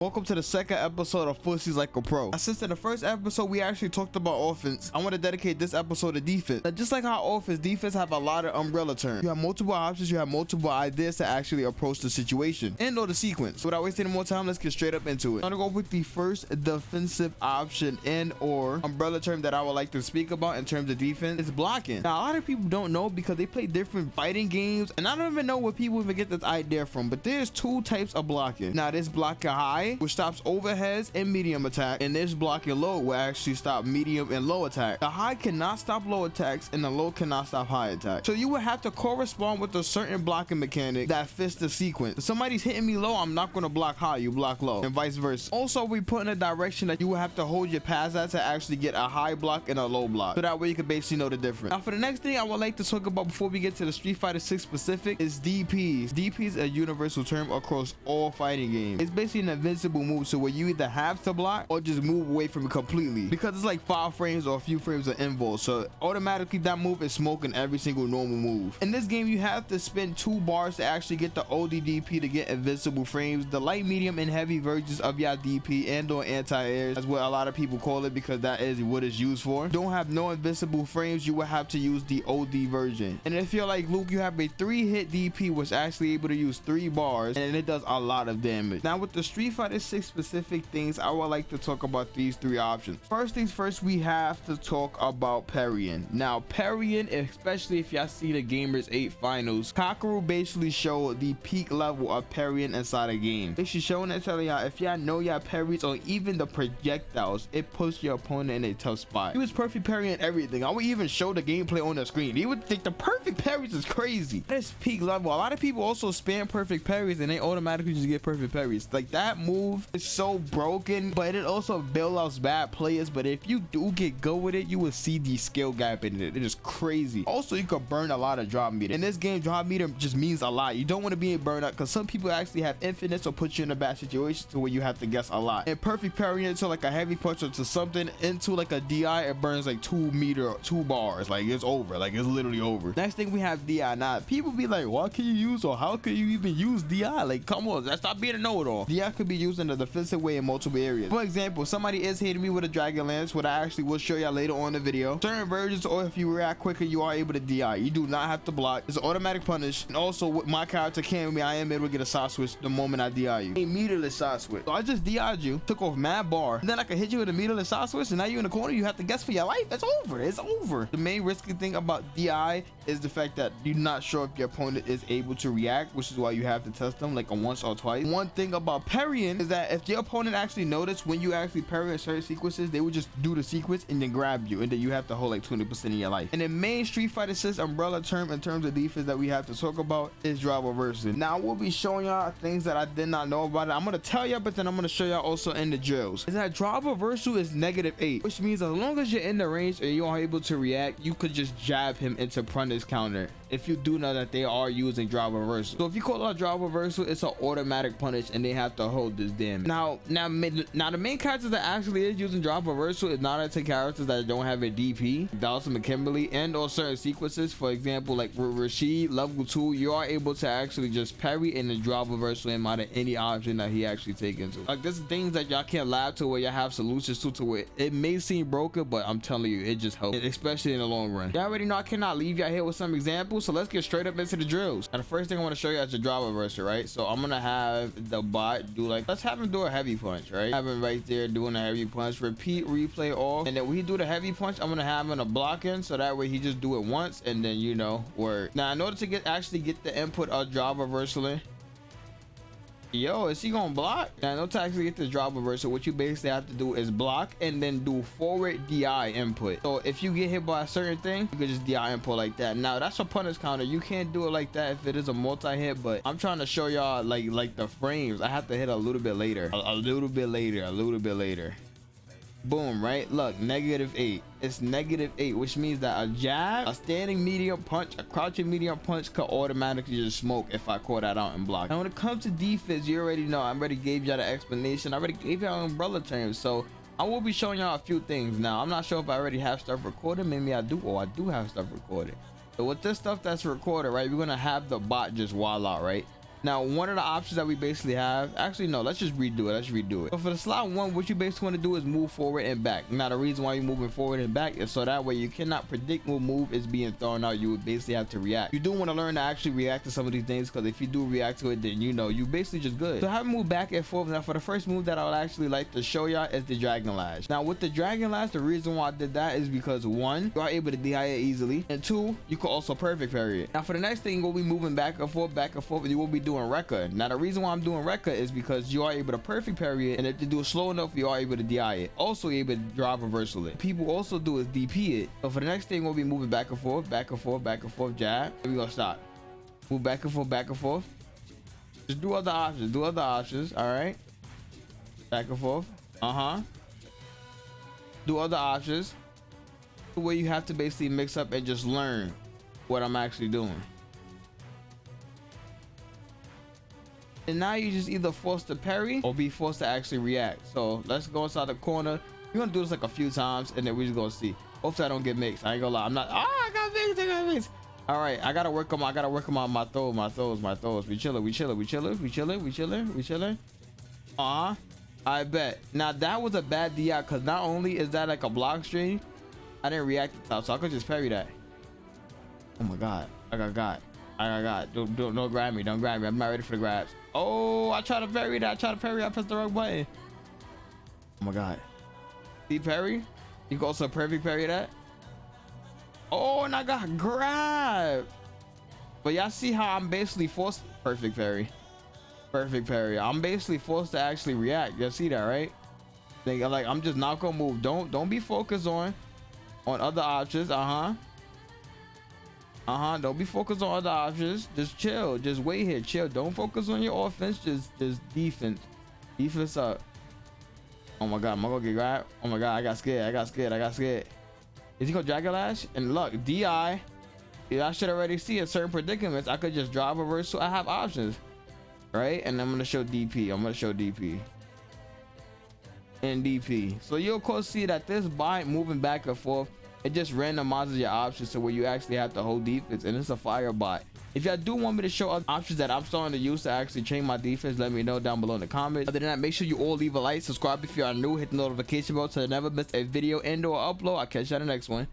Welcome to the second episode of Footsies Like a Pro. Now, since in the first episode we actually talked about offense, I want to dedicate this episode to defense. Now, just like how offense, defense have a lot of umbrella terms. You have multiple options, you have multiple ideas to actually approach the situation and or the sequence. So without wasting any more time, let's get straight up into it. I'm gonna go with the first defensive option and or umbrella term that I would like to speak about in terms of defense. It's blocking. Now, a lot of people don't know because they play different fighting games, and I don't even know where people even get this idea from, but there's two types of blocking. Now, there's blocking high, which stops overheads and medium attack, and this blocking low will actually stop medium and low attack. The high cannot stop low attacks and the low cannot stop high attack, so you would have to correspond with a certain blocking mechanic that fits the sequence. If somebody's hitting me low, I'm not going to block high, you block low, and vice versa. Also, we put in a direction that you will have to hold your pass at to actually get a high block and a low block, so that way you can basically know the difference. Now, for the next thing I would like to talk about before we get to the Street Fighter 6 specific is DPs. DPs is a universal term across all fighting games. It's basically an invincible move, so where you either have to block or just move away from it completely, because it's like 5 frames or a few frames of invul, so automatically that move is smoking every single normal move. In this game, you have to spend 2 bars to actually get the ODDP to get invincible frames. The light, medium, and heavy versions of your DP and or anti-airs, that's what a lot of people call it, because that is what it's used for, don't have no invincible frames. You will have to use the OD version. And if you're like Luke, you have a 3-hit DP which actually able to use 3 bars, and it does a lot of damage. Now, with the Street Fighter 6 specific things, I would like to talk about these 3 options. First things first, we have to talk about parrying. Now, parrying, especially if y'all see the Gamers 8 finals, Kakaroo basically showed the peak level of parrying inside a game. Basically showing that, telling y'all, if y'all know y'all parries or even the projectiles, it puts your opponent in a tough spot. He was perfect parrying everything. I would even show the gameplay on the screen. He would think the perfect parries is crazy. That's peak level. A lot of people also spam perfect parries and they automatically just get perfect parries. Like, that move is so broken, but it also bails out bad players. But if you do get good with it, you will see the skill gap in it. It is crazy. Also, you could burn a lot of drop meter. In this game, drop meter just means a lot. You don't want to be in burnout because some people actually have infinites or put you in a bad situation to where you have to guess a lot. And perfect parrying into like a heavy punch or to something into like a DI, it burns like 2 bars. Like, it's over. Like, it's literally over. Next thing, we have DI. Now, people be like, what can you use, or how can you even use DI? Like, come on, that's not being a know-it-all. DI could be used in a defensive way in multiple areas. For example, somebody is hitting me with a Dragon Lance, what I actually will show y'all later on in the video. Certain versions, or if you react quicker, you are able to DI. You do not have to block. It's an automatic punish. And also, with my character Cammy, I am able to get a side switch the moment I DI you. A meterless side switch. So I just DI'd you, took off mad bar, and then I can hit you with a meterless side switch, and now you're in the corner. You have to guess for your life. It's over. It's over. The main risky thing about DI is the fact that you're not sure if your opponent is able to react, which is why you have to test them like a once or twice. One thing about parrying is that if your opponent actually notice when you actually parry in certain sequences, they would just do the sequence and then grab you, and then you have to hold like 20% of your life. And the main Street Fighter 6 umbrella term in terms of defense that we have to talk about is drop reversal. Now, we'll be showing y'all things that I did not know about it. I'm going to tell y'all, but then I'm going to show y'all also in the drills. Is that drop reversal is -8, which means as long as you're in the range and you are able to react, you could just jab him into punish counter if you do know that they are using drop reversal. So if you call out drop reversal, it's an automatic punish and they have to hold this damage. Now the main characters that actually is using drop reversal is not into characters that don't have a DP, Dawson and Kimberly, and or certain sequences. For example, like with Rashid level 2, you are able to actually just parry and then drop reversal him out of any option that he actually take into. Like, this is things that y'all can't lab to where y'all have solutions to where it may seem broken, but I'm telling you, it just helps, especially in the long run. Y'all already know I cannot leave y'all here with some examples, so let's get straight up into the drills. And the first thing I want to show you is the drop reversal, right? So I'm gonna have the bot do like, let's have him do a heavy punch, right? Have him right there doing a heavy punch, repeat, replay all, and then when he do the heavy punch, I'm gonna have him a block in, so that way he just do it once and then, you know, work. Now, in order to actually get the input of drop reversal in, yo, is he gonna block? Now, in order to actually get this drop reversal, what you basically have to do is block and then do forward DI input. So if you get hit by a certain thing, you can just DI input like that. Now, that's a punish counter. You can't do it like that if it is a multi-hit, but I'm trying to show y'all like the frames. I have to hit a little bit later, a little bit later. Boom, right? Look, -8. It's -8, which means that a jab, a standing medium punch, a crouching medium punch could automatically just smoke if I call that out and block. Now, when it comes to defense, you already know. I already gave y'all the explanation. I already gave y'all umbrella terms. So I will be showing y'all a few things. Now, I'm not sure if I already have stuff recorded. Maybe I do. Oh, I do have stuff recorded. So with this stuff that's recorded, right, we're gonna have the bot just wall out, right? Now, one of the options that we basically have, actually no, let's just redo it. So for the slot 1, what you basically want to do is move forward and back. Now the reason why you're moving forward and back is so that way you cannot predict what move is being thrown out. You would basically have to react. You do want to learn to actually react to some of these things, because if you do react to it, then you know you basically just good. So have move back and forth. Now for the first move that I would actually like to show y'all is the Dragon Lash. Now with the Dragon Lash, the reason why I did that is because 1, you are able to DI it easily, and 2, you can also perfect parry it. Now for the next thing, we'll be moving back and forth, and you will be doing Rekka. Now the reason why I'm doing Rekka is because you are able to perfect parry it, and if you do it slow enough, you are able to DI it. Also, you're able to drive reversal it. People also do is DP it. So for the next thing, we'll be moving back and forth, jab. And we're gonna stop. Move back and forth. Just do other options. All right. Back and forth. Do other options. Where you have to basically mix up and just learn what I'm actually doing. And now you just either forced to parry or be forced to actually react. So let's go inside the corner. We're gonna do this like a few times, and then we're just gonna see. Hopefully I don't get mixed. I ain't gonna lie. I'm not. I got mixed. All right, I gotta work on my my throws. We chilling. I bet. Now that was a bad DI, because not only is that like a block string, I didn't react to top, so I could just parry that. Oh my god, I got. Don't grab me. I'm not ready for the grabs. Oh, I tried to parry that. I pressed the wrong button. Oh my god. See parry? You can also perfect parry that. Oh, and I got grabbed. But y'all see how I'm basically forced perfect parry. I'm basically forced to actually react. Y'all see that, right? Like I'm just not gonna move. Don't be focused on other options. Don't be focused on other options. Just chill. Just wait here. Chill. Don't focus on your offense. Just defense. Defense up. Oh my god, am I gonna get grabbed? Oh my god, I got scared. Is he gonna Dragon Lash? And look, DI. Yeah, I should already see in certain predicaments. I could just drive reversal. I have options, right? And I'm gonna show DP. And DP. So you'll of course see that this bind moving back and forth, it just randomizes your options to where you actually have to hold defense, and it's a fire bot. If y'all do want me to show other options that I'm starting to use to actually train my defense, let me know down below in the comments. Other than that, make sure you all leave a like, subscribe if you are new, hit the notification bell to never miss a video and or upload. I'll catch you on the next one.